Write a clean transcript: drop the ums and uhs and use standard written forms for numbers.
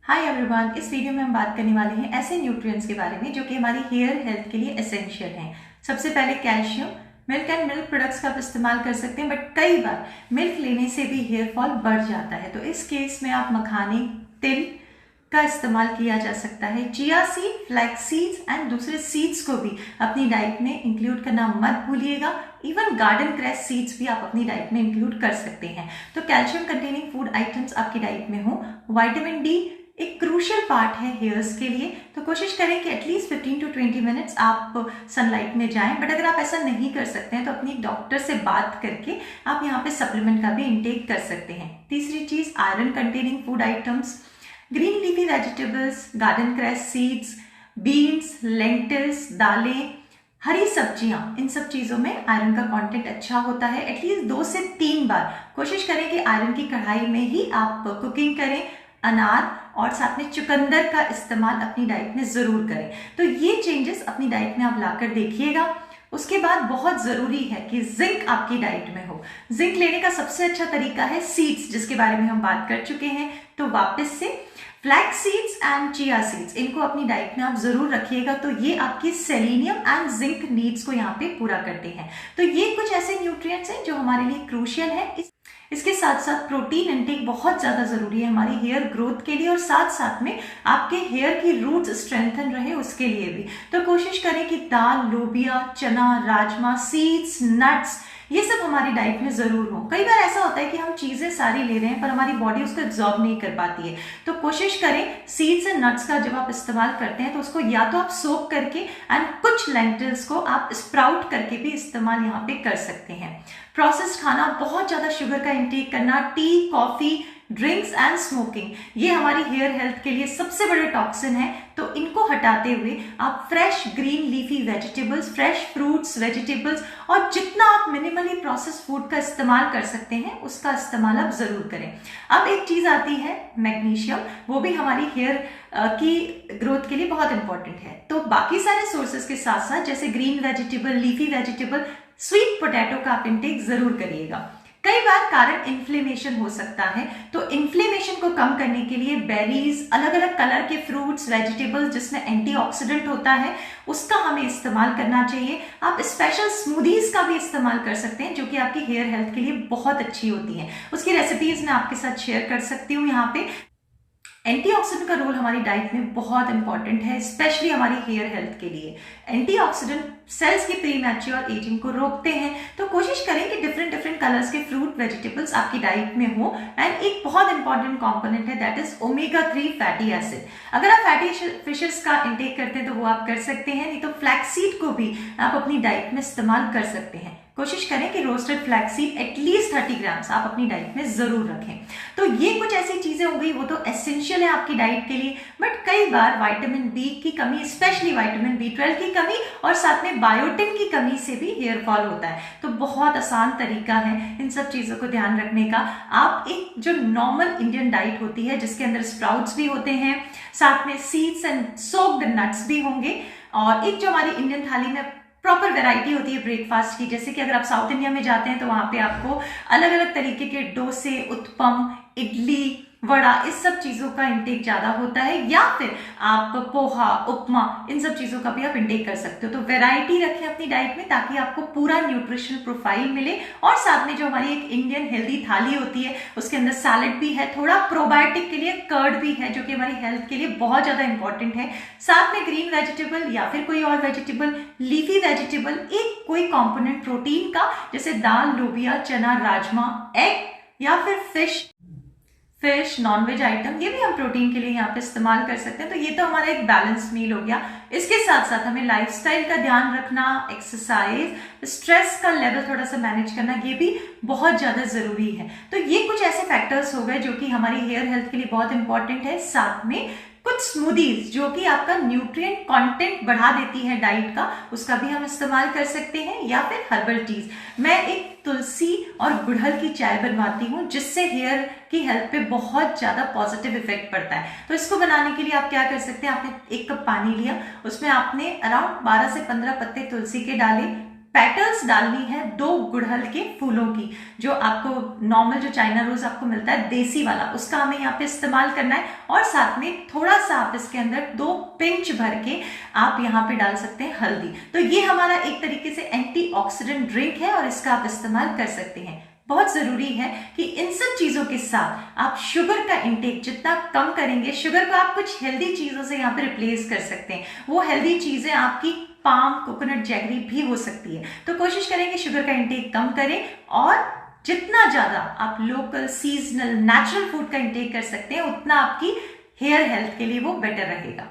Hi everyone, इस video में हम बात करने वाले हैं ऐसे न्यूट्रिएंट्स के बारे में जो कि हमारी हेयर हेल्थ के लिए एसेंशियल हैं। सबसे पहले calcium. Milk and milk products का आप इस्तेमाल कर सकते हैं, बट कई बार मिल्क लेने से भी हेयर फॉल बढ़ जाता है, तो इस केस में आप मखाने, तिल का इस्तेमाल किया जा सकता है। Chia seed, flax seeds and दूसरे सीड्स को भी अपनी डाइट में इंक्लूड करना मत भूलिएगा। इवन गार्डन क्रैश सीड्स भी आप अपनी डाइट में इंक्लूड कर सकते हैं। तो कैल्शियम कंटेनिंग फूड आइटम्स आपकी डाइट में हो। विटामिन डी एक क्रूशियल पार्ट है हेयर्स के लिए, तो कोशिश करें कि एटलीस्ट 15 to 20 मिनट्स आप सनलाइट में जाएं। बट अगर आप ऐसा नहीं कर सकते हैं तो अपनी डॉक्टर से बात करके आप यहाँ पे सप्लीमेंट का भी इंटेक कर सकते हैं। तीसरी चीज, iron containing food items, green leafy vegetables, garden crash seeds, beans, lentils, दालें, हरी सब्जियां, इन सब चीजों में आयरन का कंटेंट अच्छा होता है। एटलीस्ट 2 से 3 बार कोशिश करें कि आयरन की कढ़ाई में ही आप कुकिंग करें। अनार और साथ में चुकंदर का इस्तेमाल अपनी डाइट में जरूर करें। तो ये चेंजेस अपनी डाइट में आप लाकर देखिएगा। उसके बाद बहुत जरूरी है कि जिंक आपकी डाइट में हो। जिंक लेने का सबसे अच्छा तरीका है सीड्स, जिसके बारे में हम बात कर चुके हैं। तो वापस से flax seeds and chia seeds, इनको अपनी डाइट में आप जरूर रखिएगा। तो ये आपकी सेलेनियम एंड जिंक नीड्स को यहाँ पे पूरा करते हैं। तो ये कुछ ऐसे न्यूट्रिएंट्स हैं जो हमारे लिए क्रूशियल है। इसके साथ साथ प्रोटीन इंटेक बहुत ज्यादा जरूरी है हमारी हेयर ग्रोथ के लिए, और साथ साथ में आपके हेयर की रूट्स स्ट्रेंथन रहे उसके लिए भी। तो कोशिश करें कि दाल, लोबिया, चना, राजमा, सीड्स, नट्स, ये सब हमारी डाइट में जरूर हो। कई बार ऐसा होता है कि हम चीजें सारी ले रहे हैं पर हमारी बॉडी उसको एब्जॉर्ब नहीं कर पाती है। तो कोशिश करें सीड्स एंड नट्स का जब आप इस्तेमाल करते हैं तो उसको या तो आप सोक करके एंड कुछ लेंटिल्स को आप स्प्राउट करके भी इस्तेमाल यहाँ पे कर सकते हैं। प्रोसेस्ड खाना, बहुत ज्यादा शुगर का इंटेक करना, T, coffee, drinks and smoking, ये हमारी हेयर हेल्थ के लिए सबसे बड़े टॉक्सिन है। तो इनको हटाते हुए आप fresh green leafy vegetables, fresh fruits, vegetables और जितना आप मिनिमली प्रोसेस्ड फूड का इस्तेमाल कर सकते हैं उसका इस्तेमाल आप जरूर करें। अब एक चीज आती है मैग्नीशियम, वो भी हमारी हेयर की ग्रोथ के लिए बहुत इंपॉर्टेंट है। तो बाकी सारे सोर्सेस के साथ साथ जैसे green vegetable, leafy vegetable, sweet potato का आप इंटेक जरूर करिएगा। कई बार कारण इन्फ्लेमेशन हो सकता है, तो इन्फ्लेमेशन को कम करने के लिए बेरीज, अलग अलग कलर के फ्रूट्स, वेजिटेबल्स जिसमें एंटीऑक्सीडेंट होता है, उसका हमें इस्तेमाल करना चाहिए। आप स्पेशल स्मूदीज का भी इस्तेमाल कर सकते हैं जो कि आपकी हेयर हेल्थ के लिए बहुत अच्छी होती हैं। उसकी रेसिपीज मैं आपके साथ शेयर कर सकती हूँ यहाँ पे। एंटीऑक्सीडेंट का रोल हमारी डाइट में बहुत इंपॉर्टेंट है, स्पेशली हमारी हेयर हेल्थ के लिए। एंटीऑक्सीडेंट सेल्स की प्रीमैच्योर एजिंग को रोकते हैं। तो कोशिश करें कि डिफरेंट डिफरेंट कलर्स के फ्रूट, वेजिटेबल्स आपकी डाइट में हो। एंड एक बहुत इंपॉर्टेंट कंपोनेंट है, that is omega 3 fatty acid. अगर आप फैटी फिशेस का इंटेक करते हैं तो वो आप कर सकते हैं, नहीं तो फ्लैक्सीड को भी आप अपनी डाइट में इस्तेमाल कर सकते हैं। कोशिश करें कि रोस्टेड फ्लैक्सीड एटलीस्ट 30 ग्राम्स आप अपनी डाइट में जरूर रखें। तो ये कुछ ऐसी चीजें हो गई, वो तो एसेंशियल है आपकी डाइट के लिए। बट कई बार विटामिन बी की कमी, स्पेशली विटामिन B12 की कमी और साथ में बायोटिन की कमी से भी हेयर फॉल होता है। तो बहुत आसान तरीका है इन सब चीजों को ध्यान रखने का। आप एक जो नॉर्मल इंडियन डाइट होती है जिसके अंदर स्प्राउट्स भी होते हैं, साथ में सीड्स एंड सोक्ड नट्स भी होंगे, और एक जो हमारी इंडियन थाली में प्रॉपर वैरायटी होती है ब्रेकफास्ट की, जैसे कि अगर आप साउथ इंडिया में जाते हैं तो वहां पे आपको अलग अलग तरीके के डोसे, उत्पम, इडली, वड़ा, इस सब चीजों का इंटेक ज्यादा होता है। या फिर आप पोहा, उपमा, इन सब चीजों का भी आप इंटेक कर सकते हो। तो वैरायटी रखें अपनी डाइट में ताकि आपको पूरा न्यूट्रिशनल प्रोफाइल मिले। और साथ में जो हमारी एक इंडियन हेल्दी थाली होती है उसके अंदर सैलेड भी है, थोड़ा प्रोबायोटिक के लिए कर्ड भी है जो कि हमारी हेल्थ के लिए बहुत ज्यादा इंपॉर्टेंट है। साथ में ग्रीन वेजिटेबल या फिर कोई और वेजिटेबल, लीफी वेजिटेबल, एक कोई कॉम्पोनेंट प्रोटीन का, जैसे दाल, लोबिया, चना, राजमा, एग या फिर फिश, नॉनवेज आइटम, ये भी हम प्रोटीन के लिए यहाँ पे इस्तेमाल कर सकते हैं। तो ये तो हमारा एक बैलेंस मील हो गया। इसके साथ साथ हमें लाइफस्टाइल का ध्यान रखना, एक्सरसाइज, स्ट्रेस का लेवल थोड़ा सा मैनेज करना, ये भी बहुत ज्यादा जरूरी है। तो ये कुछ ऐसे फैक्टर्स हो गए जो कि हमारी हेयर हेल्थ के लिए बहुत इंपॉर्टेंट है। साथ में कुछ स्मूदीज जो कि आपका न्यूट्रिएंट कंटेंट बढ़ा देती है डाइट का, उसका भी हम इस्तेमाल कर सकते हैं। या फिर हर्बल टीज, मैं एक तुलसी और गुड़हल की चाय बनवाती हूँ जिससे हेयर की हेल्थ पे बहुत ज्यादा पॉजिटिव इफेक्ट पड़ता है। तो इसको बनाने के लिए आप क्या कर सकते हैं, आपने 1 कप पानी लिया, उसमें आपने अराउंड 12 से 15 पत्ते तुलसी के डाले, पेटल्स डालनी है 2 गुड़हल के फूलों की, जो आपको नॉर्मल जो चाइना रोज आपको मिलता है देसी वाला, उसका हमें यहाँ पे इस्तेमाल करना है। और साथ में थोड़ा सा आप इसके अंदर 2 पिंच भर के आप यहाँ पे डाल सकते हैं हल्दी। तो ये हमारा एक तरीके से एंटीऑक्सीडेंट ड्रिंक है और इसका आप इस्तेमाल कर सकते हैं। बहुत जरूरी है कि इन सब चीजों के साथ आप शुगर का इंटेक जितना कम करेंगे, शुगर को आप कुछ हेल्दी चीजों से यहाँ पे रिप्लेस कर सकते हैं। वो हेल्दी चीजें आपकी पाम, कोकोनट, जैगरी भी हो सकती है। तो कोशिश करेंगे शुगर का इंटेक कम करें और जितना ज्यादा आप लोकल, सीजनल, नेचुरल फूड का इंटेक कर सकते हैं उतना आपकी हेयर हेल्थ के लिए वो बेटर रहेगा।